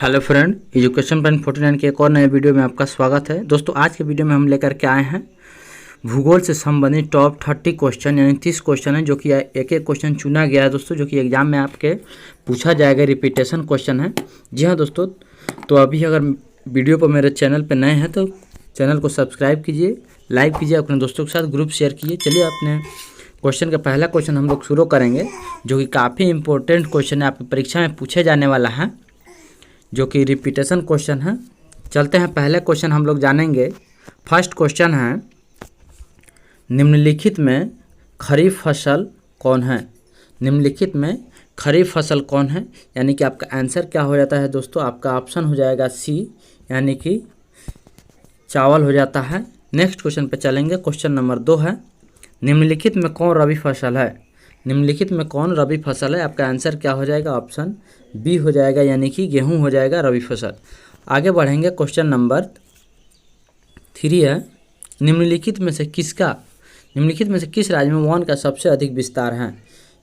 Hello friend, education plan 49 के एक और नए वीडियो में आपका स्वागत है। दोस्तों, आज के वीडियो में हम लेकर के आए हैं भूगोल से संबंधित टॉप 30 क्वेश्चन यानी 30 क्वेश्चन है जो कि एक एक क्वेश्चन चुना गया है दोस्तों, जो कि एग्जाम में आपके पूछा जाएगा। रिपीटेशन क्वेश्चन है। जी हाँ दोस्तों, तो अभी अगर वीडियो पर मेरे चैनल पर नए हैं तो चैनल को सब्सक्राइब कीजिए, लाइक कीजिए, अपने दोस्तों के साथ ग्रुप शेयर कीजिए। चलिए अपने क्वेश्चन का पहला क्वेश्चन हम लोग शुरू करेंगे, जो कि काफ़ी इंपॉर्टेंट क्वेश्चन है, आपकी परीक्षा में पूछे जाने वाला है, जो कि रिपीटेशन क्वेश्चन है। चलते हैं, पहले क्वेश्चन हम लोग जानेंगे। फर्स्ट क्वेश्चन है, निम्नलिखित में खरीफ फसल कौन है? निम्नलिखित में खरीफ फसल कौन है? यानी कि आपका आंसर क्या हो जाता है दोस्तों? आपका ऑप्शन हो जाएगा सी, यानी कि चावल हो जाता है। नेक्स्ट क्वेश्चन पे चलेंगे। क्वेश्चन नंबर 2 है, निम्नलिखित में कौन रबी फसल है? निम्नलिखित में कौन रबी फसल है? आपका आंसर क्या हो जाएगा? ऑप्शन बी हो जाएगा, यानी कि गेहूं हो जाएगा रबी फसल। आगे बढ़ेंगे। क्वेश्चन नंबर 3 है, निम्नलिखित में से किस राज्य में वन का सबसे अधिक विस्तार है?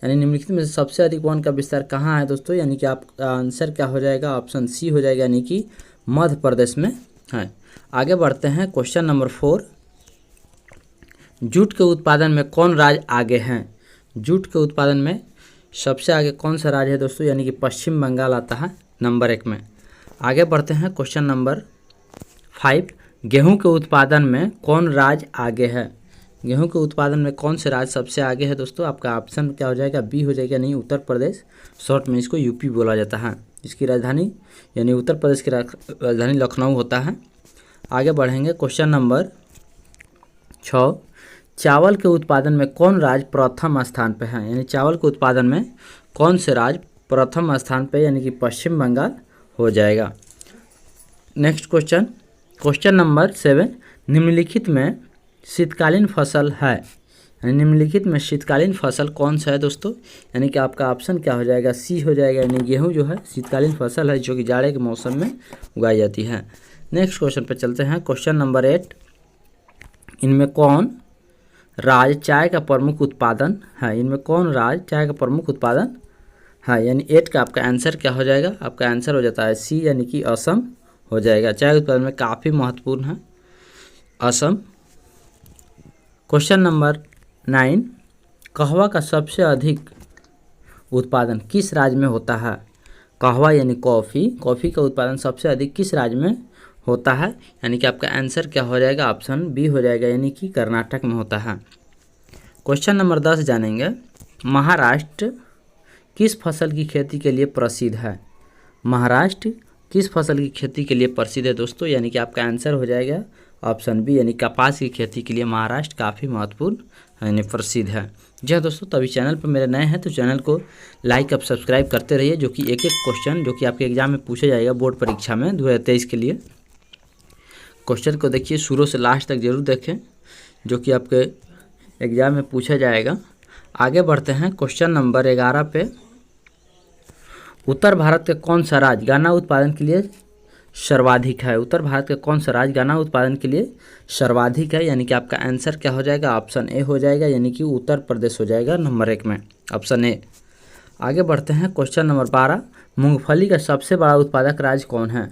यानी निम्नलिखित में से सबसे अधिक वन का विस्तार कहाँ है दोस्तों? यानी कि आपका आंसर क्या हो जाएगा? ऑप्शन सी हो जाएगा, यानी कि मध्य प्रदेश में है। आगे बढ़ते हैं। क्वेश्चन नंबर 4, जूट के उत्पादन में कौन राज्य आगे हैं? जूट के उत्पादन में सबसे आगे कौन सा राज्य है दोस्तों? यानी कि पश्चिम बंगाल आता है नंबर 1 में। आगे बढ़ते हैं। क्वेश्चन नंबर 5, गेहूं के उत्पादन में कौन राज्य आगे है? गेहूं के उत्पादन में कौन से राज्य सबसे आगे है दोस्तों? आपका ऑप्शन क्या हो जाएगा? बी हो जाएगा, नहीं उत्तर प्रदेश, शॉर्ट में इसको यूपी बोला जाता है। इसकी राजधानी यानी उत्तर प्रदेश की राजधानी लखनऊ होता है। आगे बढ़ेंगे। क्वेश्चन नंबर 6, चावल के उत्पादन में कौन राज्य प्रथम स्थान पे है? यानी चावल के उत्पादन में कौन से राज्य प्रथम स्थान पे, यानी कि पश्चिम बंगाल हो जाएगा। नेक्स्ट क्वेश्चन, क्वेश्चन नंबर 7, निम्नलिखित में शीतकालीन फसल है? यानी निम्नलिखित में शीतकालीन फसल कौन सा है दोस्तों? यानी कि आपका ऑप्शन क्या हो जाएगा? सी हो जाएगा, यानी गेहूँ जो है शीतकालीन फसल है, जो कि जाड़े के मौसम में उगाई जाती है। नेक्स्ट क्वेश्चन पर चलते हैं। क्वेश्चन नंबर 8, इनमें कौन राज्य चाय का प्रमुख उत्पादन है? इनमें कौन राज्य चाय का प्रमुख उत्पादन है? यानी 8 का आपका आंसर क्या हो जाएगा? आपका आंसर हो जाता है सी, यानी कि असम हो जाएगा। चाय उत्पादन में काफ़ी महत्वपूर्ण है असम। क्वेश्चन नंबर 9, कहवा का सबसे अधिक उत्पादन किस राज्य में होता है? कहवा यानी कॉफ़ी का उत्पादन सबसे अधिक किस राज्य में होता है? यानी कि आपका आंसर क्या हो जाएगा? ऑप्शन बी हो जाएगा, यानी कि कर्नाटक में होता है। क्वेश्चन नंबर 10 जानेंगे। महाराष्ट्र किस फसल की खेती के लिए प्रसिद्ध है? महाराष्ट्र किस फसल की खेती के लिए प्रसिद्ध है दोस्तों? यानी कि आपका आंसर हो जाएगा ऑप्शन बी, यानी कपास की खेती के लिए महाराष्ट्र काफ़ी महत्वपूर्ण यानी प्रसिद्ध है। जी हाँ दोस्तों, तभी चैनल पर मेरे नए हैं तो चैनल को लाइक और सब्सक्राइब करते रहिए, जो कि एक एक क्वेश्चन जो कि आपके एग्जाम में पूछा जाएगा बोर्ड परीक्षा में 2023 के लिए। क्वेश्चन को देखिए, शुरू से लास्ट तक जरूर देखें, जो कि आपके एग्जाम में पूछा जाएगा। आगे बढ़ते हैं। क्वेश्चन नंबर 11 पे, उत्तर भारत के कौन सा राज्य गन्ना उत्पादन के लिए सर्वाधिक है? उत्तर भारत के कौन सा राज्य गन्ना उत्पादन के लिए सर्वाधिक है? यानी कि आपका आंसर क्या हो जाएगा? ऑप्शन ए हो जाएगा, यानी कि उत्तर प्रदेश हो जाएगा नंबर 1 में, ऑप्शन ए। आगे बढ़ते हैं। क्वेश्चन नंबर 12, मूंगफली का सबसे बड़ा उत्पादक राज्य कौन है?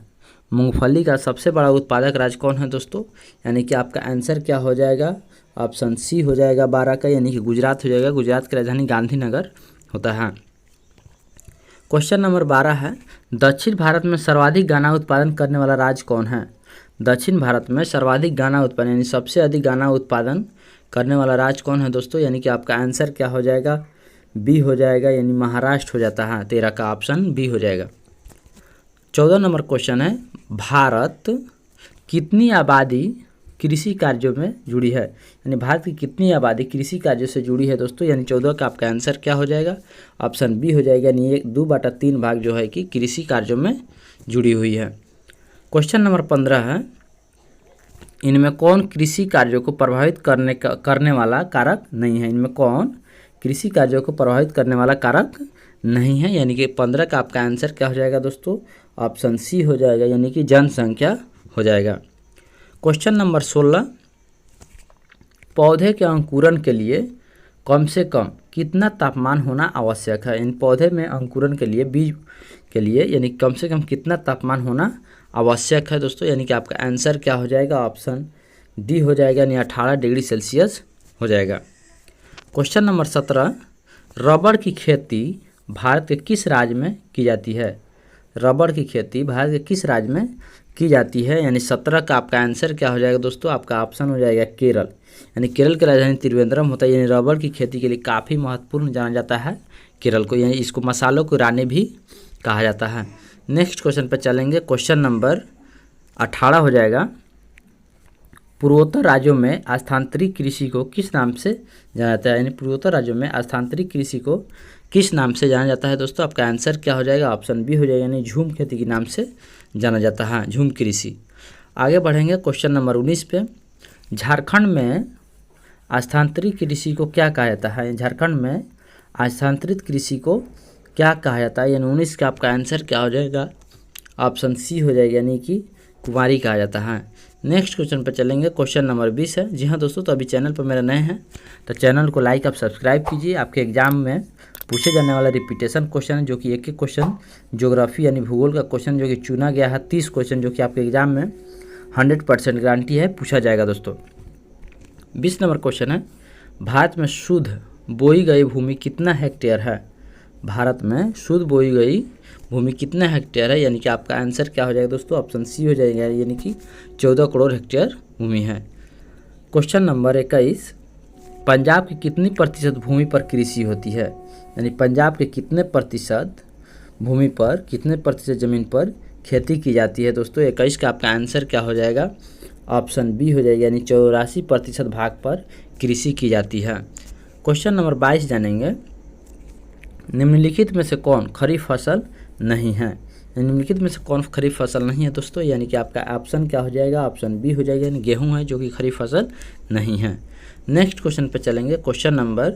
मूंगफली का सबसे बड़ा उत्पादक राज्य कौन है दोस्तों? यानी कि आपका आंसर क्या हो जाएगा? ऑप्शन सी हो जाएगा 12 का, यानी कि गुजरात हो जाएगा। गुजरात की राजधानी गांधीनगर होता है। क्वेश्चन नंबर 12 है, दक्षिण भारत में सर्वाधिक गन्ना उत्पादन करने वाला राज्य कौन है? दक्षिण भारत में सर्वाधिक गन्ना उत्पादन यानी सबसे अधिक गन्ना उत्पादन करने वाला राज्य कौन है दोस्तों? यानी कि आपका आंसर क्या हो जाएगा? बी हो जाएगा, यानी महाराष्ट्र हो जाता है। 13 का ऑप्शन बी हो जाएगा। 14 नंबर क्वेश्चन है, भारत कितनी आबादी कृषि कार्यों में जुड़ी है? यानी भारत की कितनी आबादी कृषि कार्यों से जुड़ी है दोस्तों? यानी 14 का आपका आंसर क्या हो जाएगा? ऑप्शन बी हो जाएगा, यानी 2/3 भाग जो है कि कृषि कार्यों में जुड़ी हुई है। क्वेश्चन नंबर 15 है, इनमें कौन कृषि कार्यों को प्रभावित करने वाला कारक नहीं है? इनमें कौन कृषि कार्यों को प्रभावित करने वाला कारक नहीं है? यानी कि 15 का आपका आंसर क्या हो जाएगा दोस्तों? ऑप्शन सी हो जाएगा, यानी कि जनसंख्या हो जाएगा। क्वेश्चन नंबर 16, पौधे के अंकुरण के लिए कम से कम कितना तापमान होना आवश्यक है। इन पौधे में अंकुरन के लिए बीज के लिए यानी कम से कम कितना तापमान होना आवश्यक है दोस्तों, यानी कि आपका आंसर क्या हो जाएगा, ऑप्शन डी हो जाएगा, यानी 18 डिग्री सेल्सियस हो जाएगा। क्वेश्चन नंबर 17, रबड़ की खेती भारत के किस राज्य में की जाती है। रबड़ की खेती भारत के किस राज्य में की जाती है, यानी 17 का आपका आंसर क्या हो जाएगा दोस्तों, आपका ऑप्शन हो जाएगा केरल, यानी केरल की राजधानी त्रिवेंद्रम होता है। यानी रबड़ की खेती के लिए काफ़ी महत्वपूर्ण जाना जाता है केरल को, यानी इसको मसालों की रानी भी कहा जाता है। नेक्स्ट क्वेश्चन पर चलेंगे, क्वेश्चन नंबर 18 हो जाएगा, पूर्वोत्तर राज्यों में स्थानांतरित कृषि को किस नाम से जाना जाता है, यानी पूर्वोत्तर राज्यों में स्थानांतरित कृषि को किस नाम से जाना जाता है दोस्तों, आपका आंसर क्या हो जाएगा, ऑप्शन बी हो जाएगा, यानी झूम खेती के नाम से जाना जाता है, झूम कृषि। आगे बढ़ेंगे क्वेश्चन नंबर 19 पे, झारखंड में स्थानांतरित कृषि को क्या कहा जाता है। झारखंड में स्थानांतरित कृषि को क्या कहा जाता है, यानी 19 का आपका आंसर क्या हो जाएगा, ऑप्शन सी हो जाएगा, यानी कि कुमारी कहा जाता है। नेक्स्ट क्वेश्चन पर चलेंगे, क्वेश्चन नंबर 20 है। जी हाँ दोस्तों, तो अभी चैनल पर मेरा नए हैं तो चैनल को लाइक आप सब्सक्राइब कीजिए। आपके एग्जाम में पूछे जाने वाला रिपीटेशन क्वेश्चन है, जो कि एक एक क्वेश्चन ज्योग्राफी यानी भूगोल का क्वेश्चन जो कि चुना गया है 30 क्वेश्चन, जो कि आपके एग्जाम में 100% गारंटी है पूछा जाएगा दोस्तों। 20 नंबर क्वेश्चन है, भारत में शुद्ध बोई गई भूमि कितना हेक्टेयर है। भारत में शुद्ध बोई गई भूमि कितना हेक्टेयर है, यानी कि आपका आंसर क्या हो जाएगा दोस्तों, ऑप्शन सी हो जाएगा, यानी कि 14 करोड़ हेक्टेयर भूमि है। क्वेश्चन नंबर 21, पंजाब की कितनी प्रतिशत भूमि पर कृषि होती है, यानी पंजाब के कितने प्रतिशत भूमि पर, कितने प्रतिशत ज़मीन पर खेती की जाती है दोस्तों। 21 का आपका आंसर क्या हो जाएगा, ऑप्शन बी हो जाएगा, यानी 84% भाग पर कृषि की जाती है। क्वेश्चन नंबर 22 जानेंगे, निम्नलिखित में से कौन खरीफ फसल नहीं है। निम्नलिखित में से कौन खरीफ फसल नहीं है दोस्तों, यानी कि आपका ऑप्शन क्या हो जाएगा, ऑप्शन बी हो जाएगा, यानी गेहूं है जो कि खरीफ फसल नहीं है। नेक्स्ट क्वेश्चन पे चलेंगे, क्वेश्चन नंबर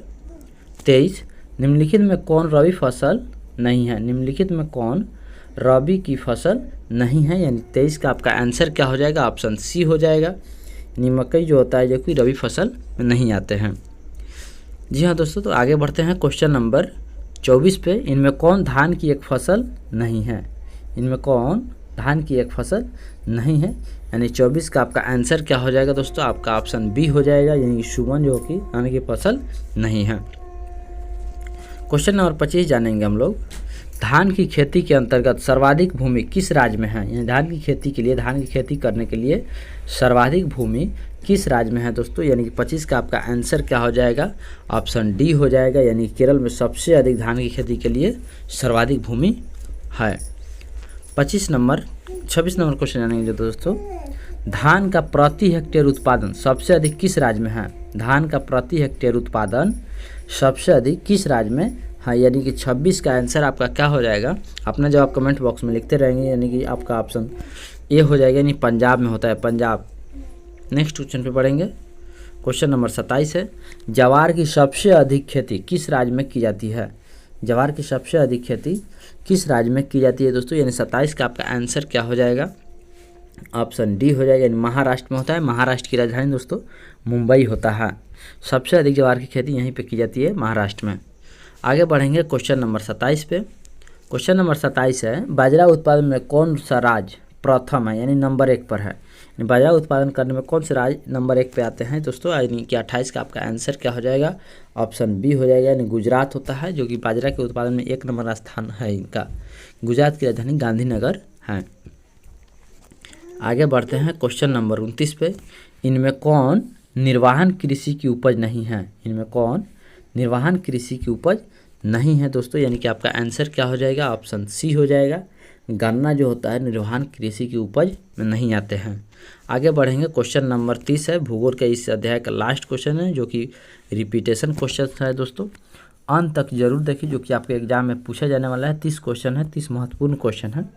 23, निम्नलिखित में कौन रबी फसल नहीं है। निम्नलिखित में कौन रबी की फसल नहीं है, यानी 23 का आपका आंसर क्या हो जाएगा, ऑप्शन सी हो जाएगा, यानी मकई जो होता है जो कि रबी फसल में नहीं आते हैं। जी हाँ दोस्तों, तो आगे बढ़ते हैं क्वेश्चन नंबर 24 पे, इनमें कौन धान की एक फसल नहीं है। इनमें कौन धान की एक फसल नहीं है, यानी 24 का आपका आंसर क्या हो जाएगा दोस्तों, आपका ऑप्शन बी हो जाएगा, यानी सुमन जो कि धान की फसल नहीं है। क्वेश्चन नंबर 25 जानेंगे हम लोग, धान की खेती के अंतर्गत सर्वाधिक भूमि किस राज्य में है। यानी धान की खेती के लिए, धान की खेती करने के लिए सर्वाधिक भूमि किस राज्य में है दोस्तों, यानी कि 25 का आपका आंसर क्या हो जाएगा, ऑप्शन डी हो जाएगा, यानी केरल में सबसे अधिक धान की खेती के लिए सर्वाधिक भूमि है। 26 नंबर 26 नंबर क्वेश्चन जानेंगे दोस्तों, धान का प्रति हेक्टेयर उत्पादन सबसे अधिक किस राज्य में है। धान का प्रति हेक्टेयर उत्पादन सबसे अधिक किस राज्य में है, यानी कि 26 का आंसर आपका क्या हो जाएगा, अपना जवाब कमेंट बॉक्स में लिखते रहेंगे, यानी कि आपका ऑप्शन ए हो जाएगा, यानी पंजाब में होता है, पंजाब। नेक्स्ट क्वेश्चन पे पढ़ेंगे, क्वेश्चन नंबर 27 है, ज्वार की सबसे अधिक खेती किस राज्य में की जाती है। ज्वार की सबसे अधिक खेती किस राज्य में की जाती है दोस्तों, यानी 27 का आपका आंसर क्या हो जाएगा, ऑप्शन डी हो जाएगा, यानी महाराष्ट्र में होता है। महाराष्ट्र की राजधानी दोस्तों मुंबई होता है। सबसे अधिक ज्वार की खेती यहीं पे की जाती है, महाराष्ट्र में। आगे बढ़ेंगे क्वेश्चन नंबर 27 पे। क्वेश्चन नंबर 27 है, बाजरा उत्पादन में कौन सा राज्य प्रथम है, यानी नंबर 1 पर है। बाजरा उत्पादन करने में कौन से राज्य नंबर 1 पे आते हैं दोस्तों, यानी कि 28 का आपका आंसर क्या हो जाएगा, ऑप्शन बी हो जाएगा, यानी गुजरात होता है, जो कि बाजरा के उत्पादन में 1 नंबर स्थान है इनका। गुजरात की राजधानी गांधीनगर है। आगे बढ़ते हैं क्वेश्चन नंबर 29 पे, इनमें कौन निर्वाहन कृषि की उपज नहीं है। इनमें कौन निर्वाहन कृषि की उपज नहीं है दोस्तों, यानी कि आपका आंसर क्या हो जाएगा, ऑप्शन सी हो जाएगा, गन्ना जो होता है निर्वाहन कृषि की उपज में नहीं आते हैं। आगे बढ़ेंगे क्वेश्चन नंबर 30 है, भूगोल के इस अध्याय का लास्ट क्वेश्चन है, जो कि रिपीटेशन क्वेश्चन है दोस्तों, अंत तक जरूर देखिए, जो कि आपके एग्जाम में पूछा जाने वाला है। 30 क्वेश्चन है, 30 महत्वपूर्ण क्वेश्चन है।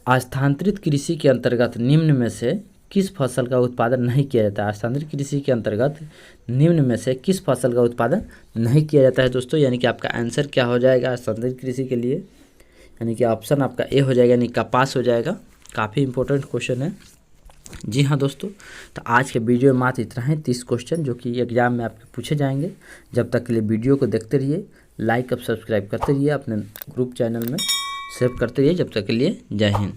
स्थानांतरित कृषि के अंतर्गत निम्न में से किस फसल का उत्पादन नहीं किया जाता है। स्थानांतरित कृषि के अंतर्गत निम्न में से किस फसल का उत्पादन नहीं किया जाता है दोस्तों, यानी कि आपका आंसर क्या हो जाएगा स्थानांतरित कृषि के लिए, यानी कि ऑप्शन आपका ए हो जाएगा, यानी कपास हो जाएगा। काफ़ी इंपॉर्टेंट क्वेश्चन है, जी हाँ दोस्तों, तो आज के वीडियो में मात्र इतना है 30 क्वेश्चन जो कि एग्जाम में आपके पूछे जाएंगे। जब तक के लिए वीडियो को देखते रहिए, लाइक और सब्सक्राइब करते रहिए, अपने ग्रुप चैनल में सेव करते रहिए। जब तक के लिए जय हिंद।